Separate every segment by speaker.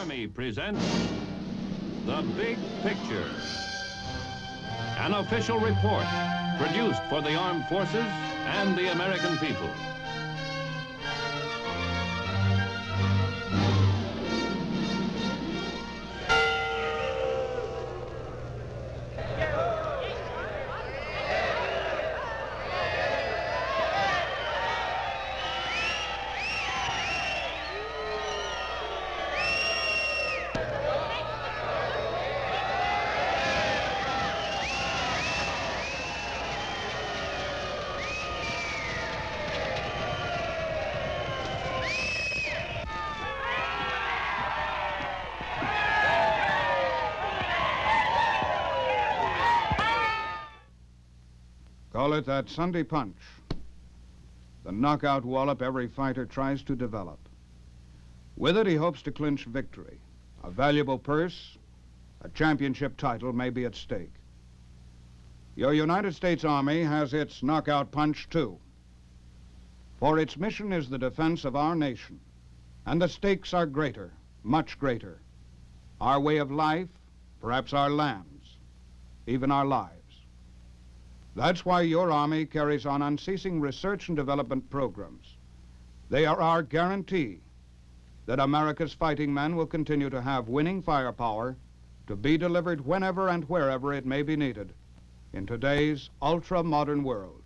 Speaker 1: Army presents The Big Picture, an official report produced for the armed forces and the American people.
Speaker 2: Call it that Sunday punch. The knockout wallop every fighter tries to develop. With it, he hopes to clinch victory. A valuable purse, a championship title may be at stake. Your United States Army has its knockout punch, too. For its mission is the defense of our nation. And the stakes are greater, much greater. Our way of life, perhaps our lands, even our lives. That's why your Army carries on unceasing research and development programs. They are our guarantee that America's fighting men will continue to have winning firepower to be delivered whenever and wherever it may be needed in today's ultra-modern world.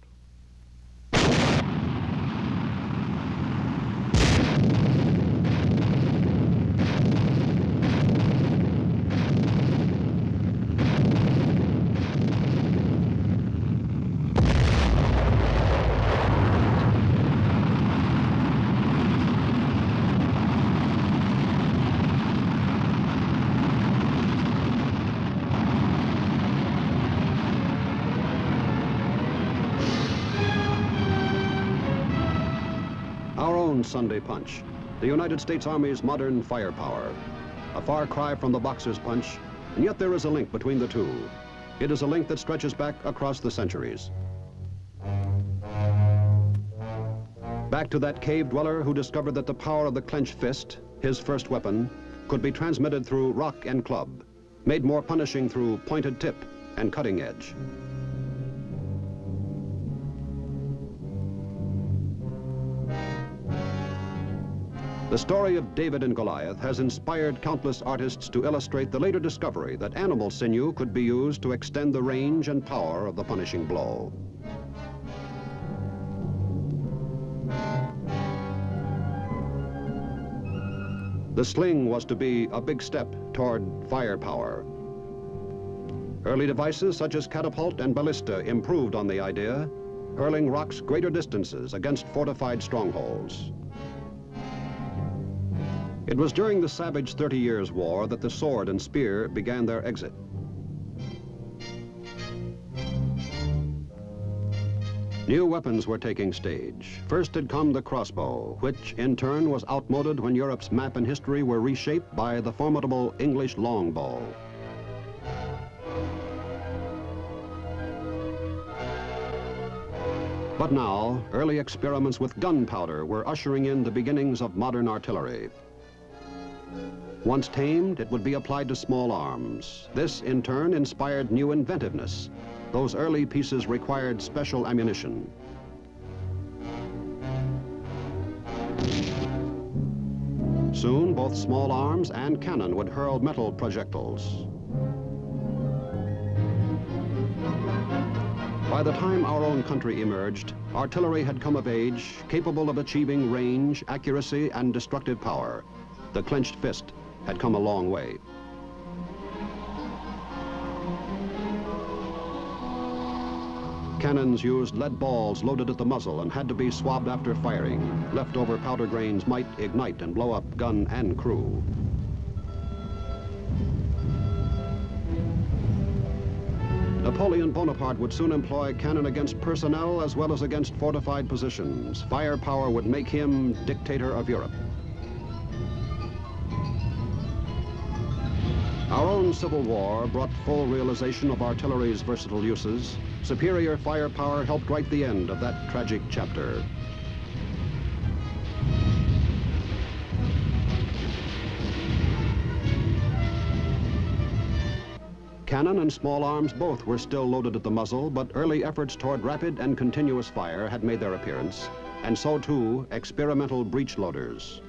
Speaker 3: Sunday punch, the United States Army's modern firepower. A far cry from the boxer's punch, and yet there is a link between the two. It is a link that stretches back across the centuries. Back to that cave dweller who discovered that the power of the clenched fist, his first weapon, could be transmitted through rock and club, made more punishing through pointed tip and cutting edge. The story of David and Goliath has inspired countless artists to illustrate the later discovery that animal sinew could be used to extend the range and power of the punishing blow. The sling was to be a big step toward firepower. Early devices such as catapult and ballista improved on the idea, hurling rocks greater distances against fortified strongholds. It was during the savage 30 Years' War that the sword and spear began their exit. New weapons were taking stage. First had come the crossbow, which in turn was outmoded when Europe's map and history were reshaped by the formidable English longbow. But now, early experiments with gunpowder were ushering in the beginnings of modern artillery. Once tamed, it would be applied to small arms. This, in turn, inspired new inventiveness. Those early pieces required special ammunition. Soon, both small arms and cannon would hurl metal projectiles. By the time our own country emerged, artillery had come of age, capable of achieving range, accuracy, and destructive power. The clenched fist had come a long way. Cannons used lead balls loaded at the muzzle and had to be swabbed after firing. Leftover powder grains might ignite and blow up gun and crew. Napoleon Bonaparte would soon employ cannon against personnel as well as against fortified positions. Firepower would make him dictator of Europe. Our own Civil War brought full realization of artillery's versatile uses. Superior firepower helped write the end of that tragic chapter. Cannon and small arms both were still loaded at the muzzle, but early efforts toward rapid and continuous fire had made their appearance, and so too experimental breech loaders.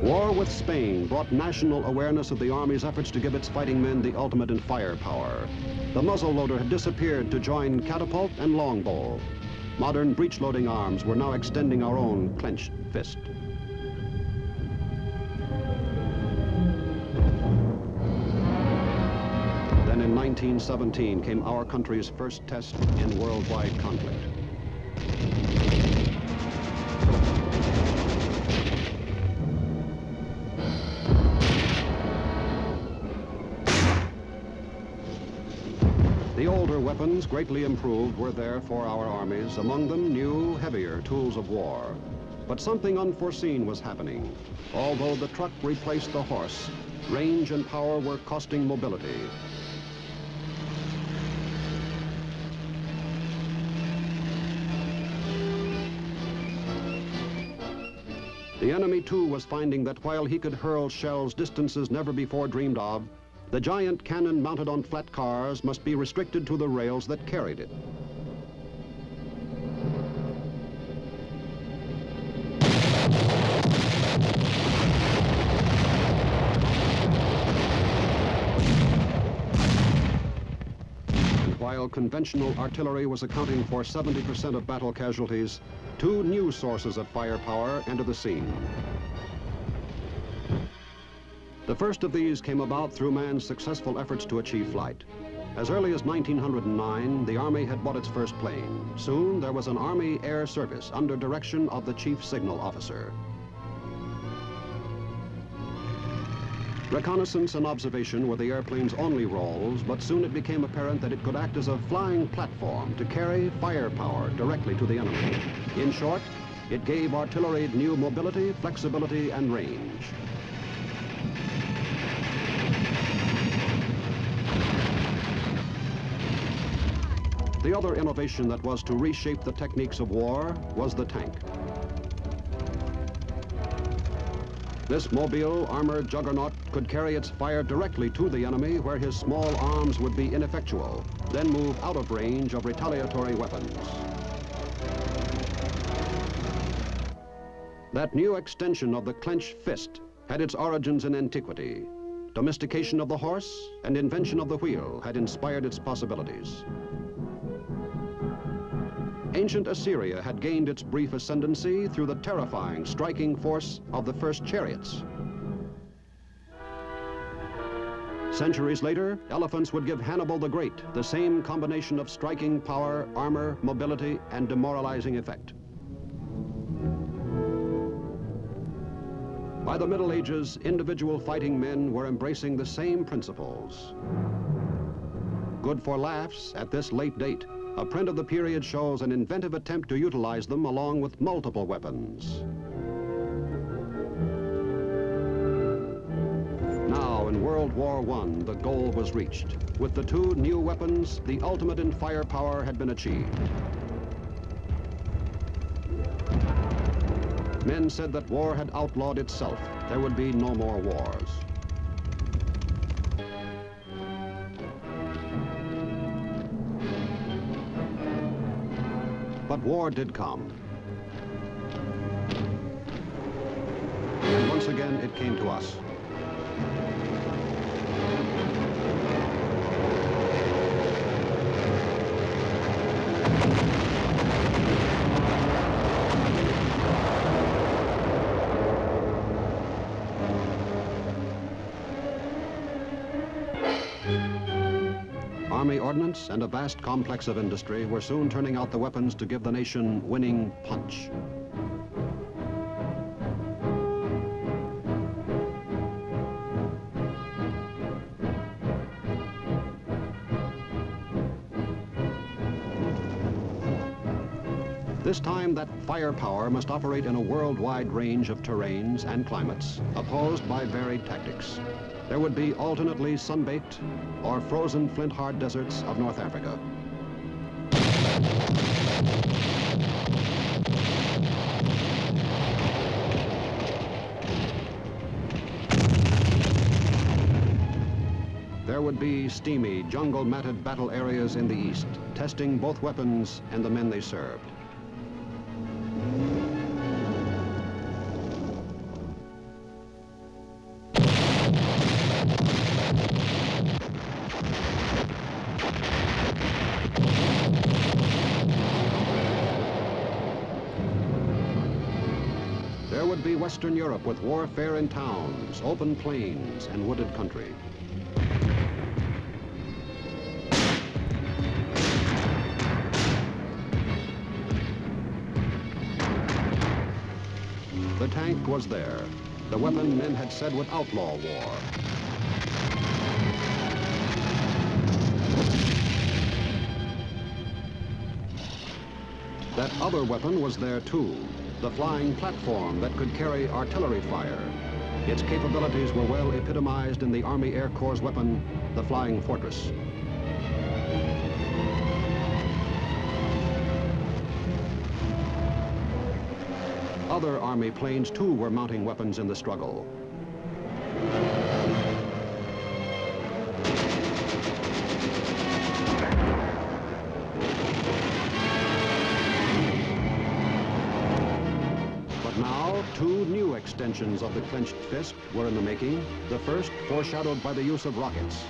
Speaker 3: War with Spain brought national awareness of the Army's efforts to give its fighting men the ultimate in firepower. The muzzle loader had disappeared to join catapult and longbow. Modern breech-loading arms were now extending our own clenched fist. Then in 1917 came our country's first test in worldwide conflict. The older weapons, greatly improved, were there for our armies, among them new, heavier tools of war. But something unforeseen was happening. Although the truck replaced the horse, range and power were costing mobility. The enemy, too, was finding that while he could hurl shells distances never before dreamed of, the giant cannon mounted on flat cars must be restricted to the rails that carried it. And while conventional artillery was accounting for 70% of battle casualties, two new sources of firepower entered the scene. The first of these came about through man's successful efforts to achieve flight. As early as 1909, the Army had bought its first plane. Soon, there was an Army Air Service under direction of the Chief Signal Officer. Reconnaissance and observation were the airplane's only roles, but soon it became apparent that it could act as a flying platform to carry firepower directly to the enemy. In short, it gave artillery new mobility, flexibility, and range. The other innovation that was to reshape the techniques of war was the tank. This mobile, armored juggernaut could carry its fire directly to the enemy where his small arms would be ineffectual, then move out of range of retaliatory weapons. That new extension of the clenched fist had its origins in antiquity. Domestication of the horse and invention of the wheel had inspired its possibilities. Ancient Assyria had gained its brief ascendancy through the terrifying, striking force of the first chariots. Centuries later, elephants would give Hannibal the Great the same combination of striking power, armor, mobility, and demoralizing effect. By the Middle Ages, individual fighting men were embracing the same principles. Good for laughs at this late date, a print of the period shows an inventive attempt to utilize them along with multiple weapons. Now, in World War I, the goal was reached. With the two new weapons, the ultimate in firepower had been achieved. Men said that war had outlawed itself. There would be no more wars. But war did come. And once again, it came to us. Army ordnance and a vast complex of industry were soon turning out the weapons to give the nation winning punch. This time, that firepower must operate in a worldwide range of terrains and climates, opposed by varied tactics. There would be alternately sun-baked or frozen flint-hard deserts of North Africa. would be steamy, jungle-matted battle areas in the east, testing both weapons and the men they served. There would be Western Europe with warfare in towns, open plains, and wooded country. The tank was there, the weapon men had said would outlaw war. That other weapon was there too, the flying platform that could carry artillery fire. Its capabilities were well epitomized in the Army Air Corps' weapon, the Flying Fortress. Other Army planes too were mounting weapons in the struggle. Two new extensions of the clenched fist were in the making, the first foreshadowed by the use of rockets.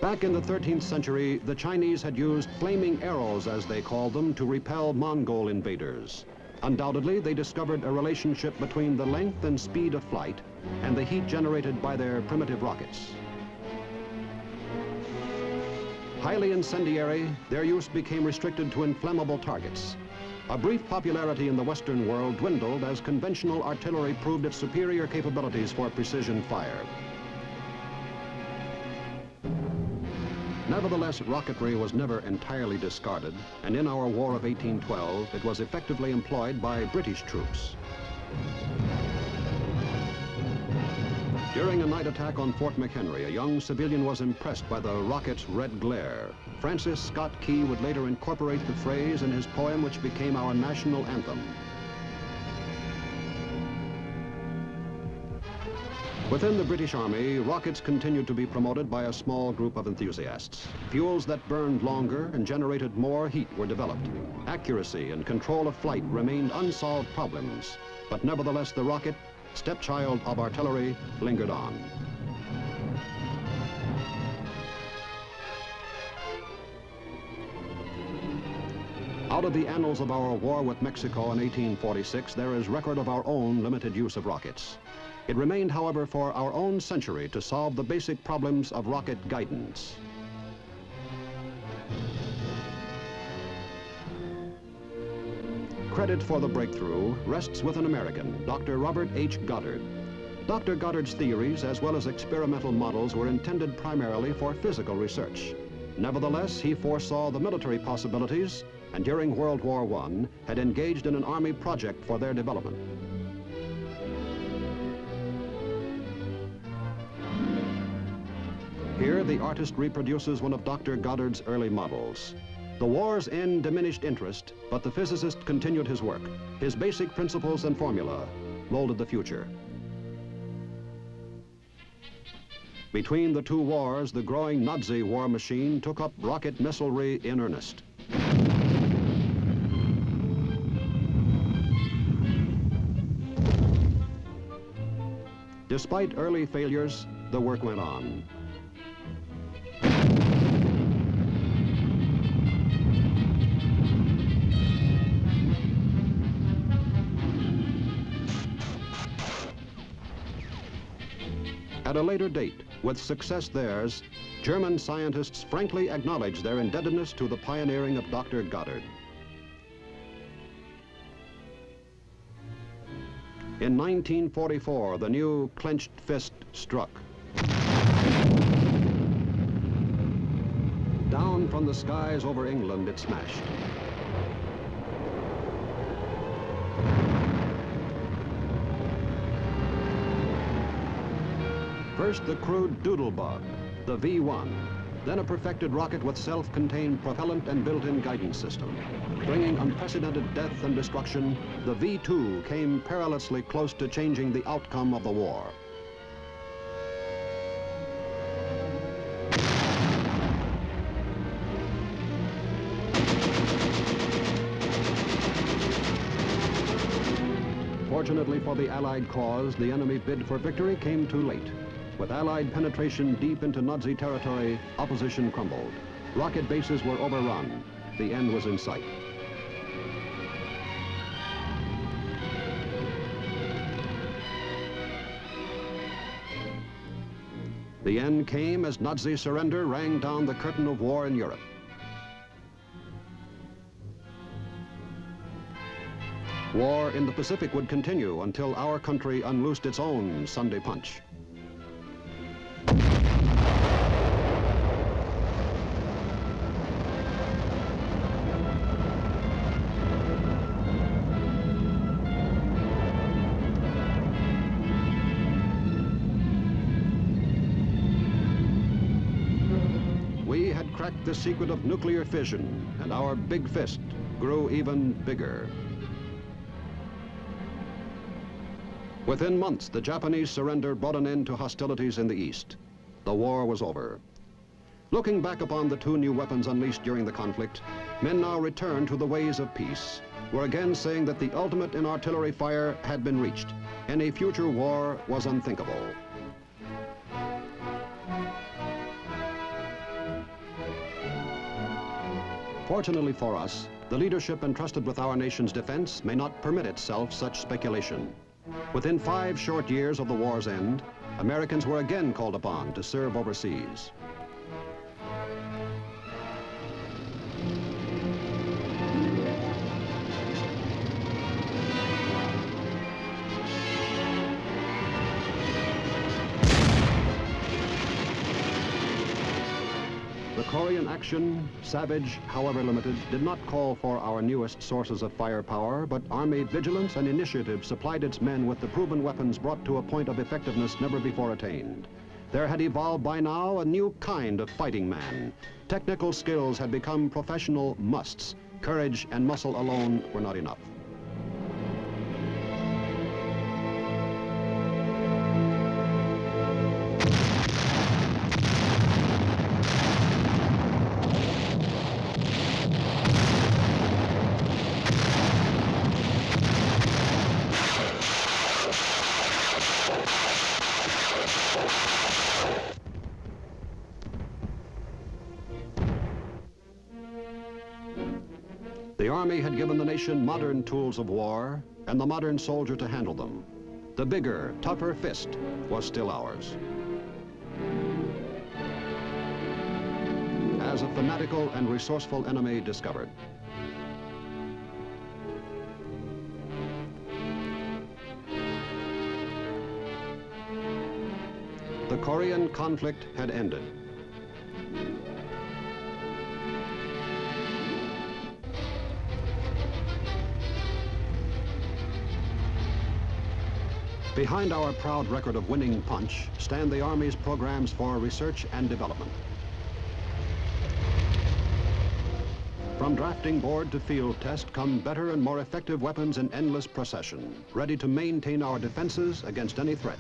Speaker 3: Back in the 13th century, the Chinese had used flaming arrows, as they called them, to repel Mongol invaders. Undoubtedly, they discovered a relationship between the length and speed of flight and the heat generated by their primitive rockets. Highly incendiary, their use became restricted to inflammable targets. A brief popularity in the Western world dwindled as conventional artillery proved its superior capabilities for precision fire. Nevertheless, rocketry was never entirely discarded, and in our War of 1812, it was effectively employed by British troops. During a night attack on Fort McHenry, a young civilian was impressed by the rocket's red glare. Francis Scott Key would later incorporate the phrase in his poem, which became our national anthem. Within the British Army, rockets continued to be promoted by a small group of enthusiasts. Fuels that burned longer and generated more heat were developed. Accuracy and control of flight remained unsolved problems, but nevertheless the rocket, stepchild of artillery, lingered on. Out of the annals of our war with Mexico in 1846, there is record of our own limited use of rockets. It remained, however, for our own century to solve the basic problems of rocket guidance. Credit for the breakthrough rests with an American, Dr. Robert H. Goddard. Dr. Goddard's theories, as well as experimental models, were intended primarily for physical research. Nevertheless, he foresaw the military possibilities, and during World War I, had engaged in an Army project for their development. Here, the artist reproduces one of Dr. Goddard's early models. The war's end diminished interest, but the physicist continued his work. His basic principles and formula molded the future. Between the two wars, the growing Nazi war machine took up rocket missilery in earnest. Despite early failures, the work went on. At a later date, with success theirs, German scientists frankly acknowledged their indebtedness to the pioneering of Dr. Goddard. In 1944, the new clenched fist struck. Down from the skies over England, it smashed. First, the crude doodlebug, the V-1. then a perfected rocket with self-contained propellant and built-in guidance system. Bringing unprecedented death and destruction, the V-2 came perilously close to changing the outcome of the war. Fortunately for the Allied cause, the enemy bid for victory came too late. With Allied penetration deep into Nazi territory, opposition crumbled. Rocket bases were overrun. The end was in sight. The end came as Nazi surrender rang down the curtain of war in Europe. War in the Pacific would continue until our country unloosed its own Sunday punch. We had cracked the secret of nuclear fission, and our big fist grew even bigger. Within months, the Japanese surrender brought an end to hostilities in the East. The war was over. Looking back upon the two new weapons unleashed during the conflict, men now return to the ways of peace. We're again saying that the ultimate in artillery fire had been reached. Any future war was unthinkable. Fortunately for us, the leadership entrusted with our nation's defense may not permit itself such speculation. Within 5 short years of the war's end, Americans were again called upon to serve overseas. The Korean action, savage, however limited, did not call for our newest sources of firepower, but Army vigilance and initiative supplied its men with the proven weapons brought to a point of effectiveness never before attained. There had evolved by now a new kind of fighting man. Technical skills had become professional musts. Courage and muscle alone were not enough. The Army had given the nation modern tools of war and the modern soldier to handle them. The bigger, tougher fist was still ours. As a fanatical and resourceful enemy discovered. The Korean conflict had ended. Behind our proud record of winning punch stand the Army's programs for research and development. From drafting board to field test come better and more effective weapons in endless procession, ready to maintain our defenses against any threat.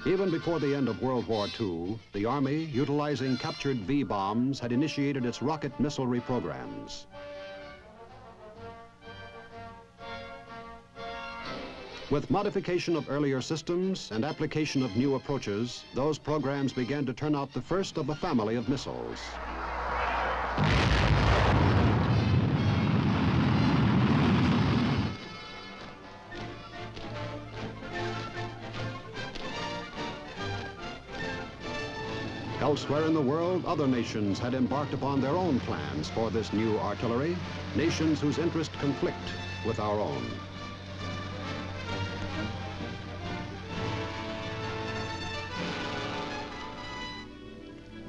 Speaker 3: Even before the end of World War II, the Army, utilizing captured V-bombs, had initiated its rocket missile reprograms. With modification of earlier systems and application of new approaches, those programs began to turn out the first of a family of missiles. Elsewhere in the world, other nations had embarked upon their own plans for this new artillery, nations whose interests conflict with our own.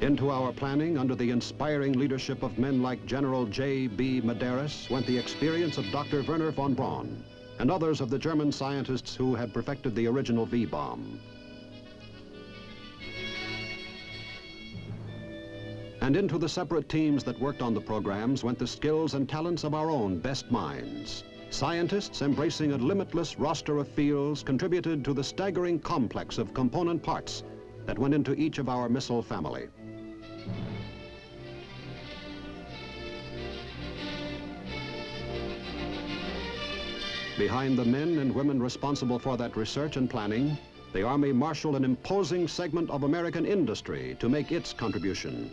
Speaker 3: Into our planning, under the inspiring leadership of men like General J.B. Medeiros, went the experience of Dr. Werner von Braun and others of the German scientists who had perfected the original V-bomb. And into the separate teams that worked on the programs went the skills and talents of our own best minds. Scientists embracing a limitless roster of fields contributed to the staggering complex of component parts that went into each of our missile family. Behind the men and women responsible for that research and planning, the Army marshaled an imposing segment of American industry to make its contribution.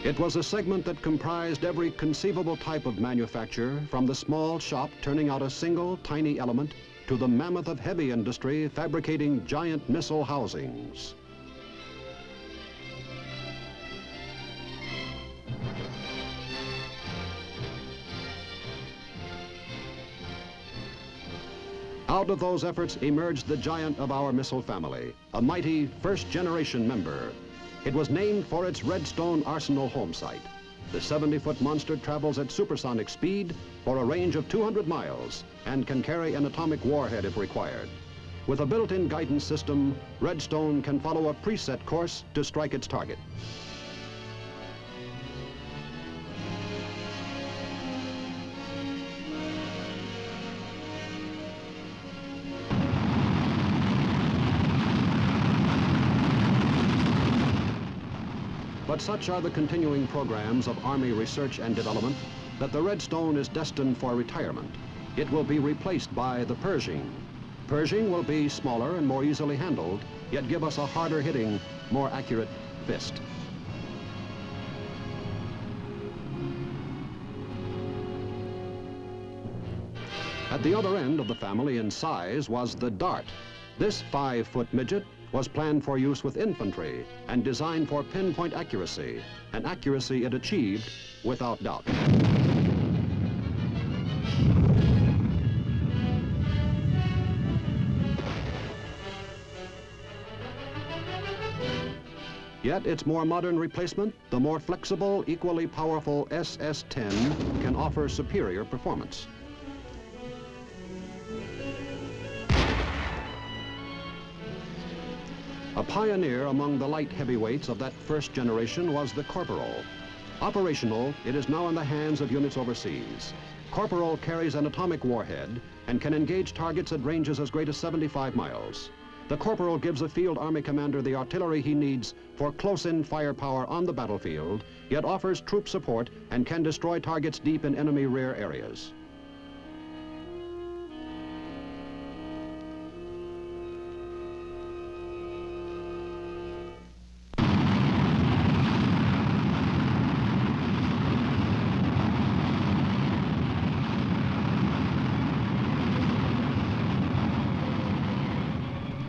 Speaker 3: It was a segment that comprised every conceivable type of manufacture, from the small shop turning out a single tiny element to the mammoth of heavy industry fabricating giant missile housings. Out of those efforts emerged the giant of our missile family, a mighty first-generation member. It was named for its Redstone Arsenal home site. The 70-foot monster travels at supersonic speed for a range of 200 miles and can carry an atomic warhead if required. With a built-in guidance system, Redstone can follow a preset course to strike its target. But such are the continuing programs of Army research and development that the Redstone is destined for retirement. It will be replaced by the Pershing. Pershing will be smaller and more easily handled, yet give us a harder hitting, more accurate fist. At the other end of the family in size was the Dart. This 5-foot midget was planned for use with infantry and designed for pinpoint accuracy, an accuracy it achieved without doubt. Yet its more modern replacement, the more flexible, equally powerful SS-10, can offer superior performance. A pioneer among the light heavyweights of that first generation was the Corporal. Operational, it is now in the hands of units overseas. Corporal carries an atomic warhead and can engage targets at ranges as great as 75 miles. The Corporal gives a field army commander the artillery he needs for close-in firepower on the battlefield, yet offers troop support and can destroy targets deep in enemy rear areas.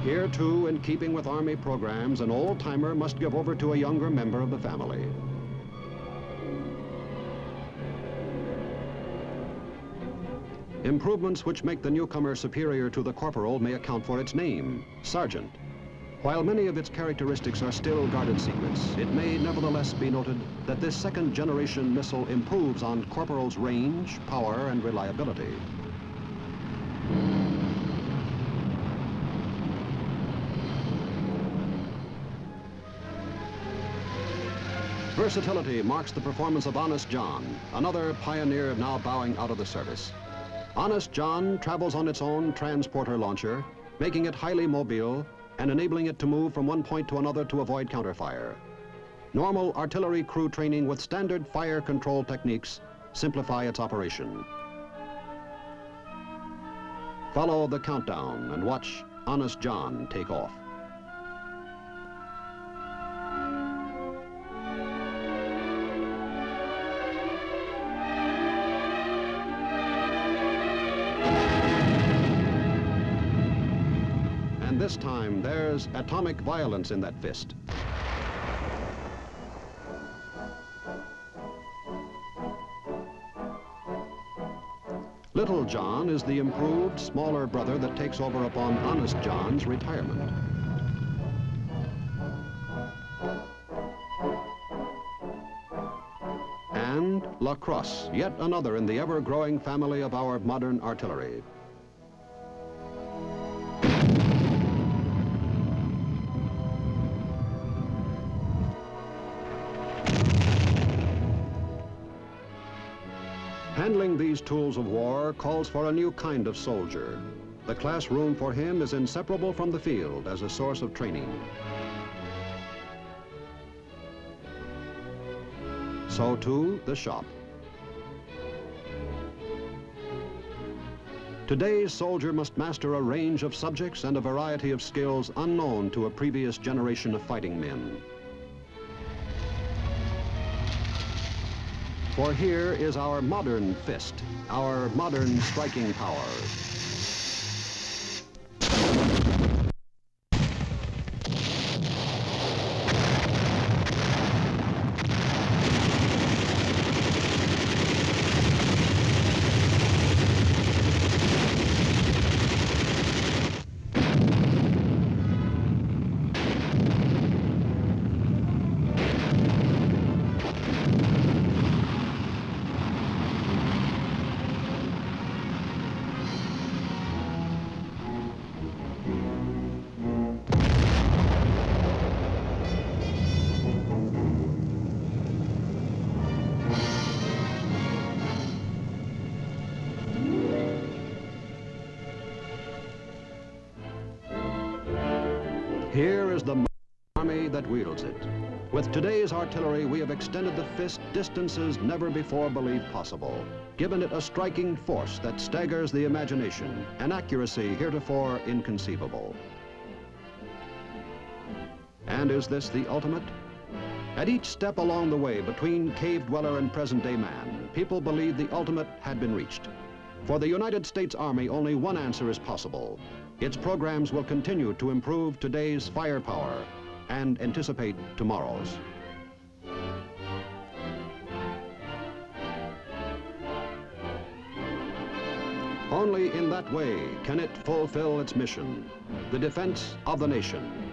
Speaker 3: Here, too, in keeping with Army programs, an old-timer must give over to a younger member of the family. Improvements which make the newcomer superior to the Corporal may account for its name, Sergeant. While many of its characteristics are still guarded secrets, it may nevertheless be noted that this second-generation missile improves on Corporal's range, power, and reliability. Versatility marks the performance of Honest John, another pioneer now bowing out of the service. Honest John travels on its own transporter launcher, making it highly mobile and enabling it to move from one point to another to avoid counterfire. Normal artillery crew training with standard fire control techniques simplify its operation. Follow the countdown and watch Honest John take off. And this time, there's atomic violence in that fist. Little John is the improved, smaller brother that takes over upon Honest John's retirement. And La Crosse, yet another in the ever-growing family of our modern artillery. Handling these tools of war calls for a new kind of soldier. The classroom for him is inseparable from the field as a source of training. So too, the shop. Today's soldier must master a range of subjects and a variety of skills unknown to a previous generation of fighting men. For here is our modern fist, our modern striking power. Here is the army that wields it. With today's artillery, we have extended the fist distances never before believed possible, given it a striking force that staggers the imagination, an accuracy heretofore inconceivable. And is this the ultimate? At each step along the way between cave dweller and present-day man, people believed the ultimate had been reached. For the United States Army, only one answer is possible. Its programs will continue to improve today's firepower and anticipate tomorrow's. Only in that way can it fulfill its mission, the defense of the nation.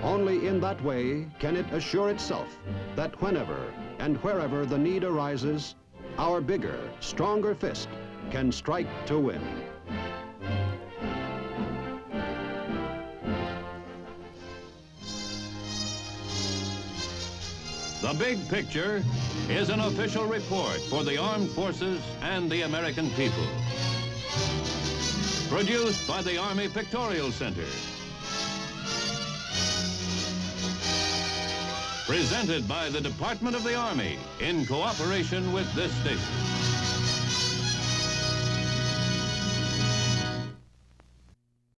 Speaker 3: Only in that way can it assure itself that whenever and wherever the need arises, our bigger, stronger fist can strike to win.
Speaker 1: The Big Picture is an official report for the armed forces and the American people. Produced by the Army Pictorial Center. Presented by the Department of the Army in cooperation with this station.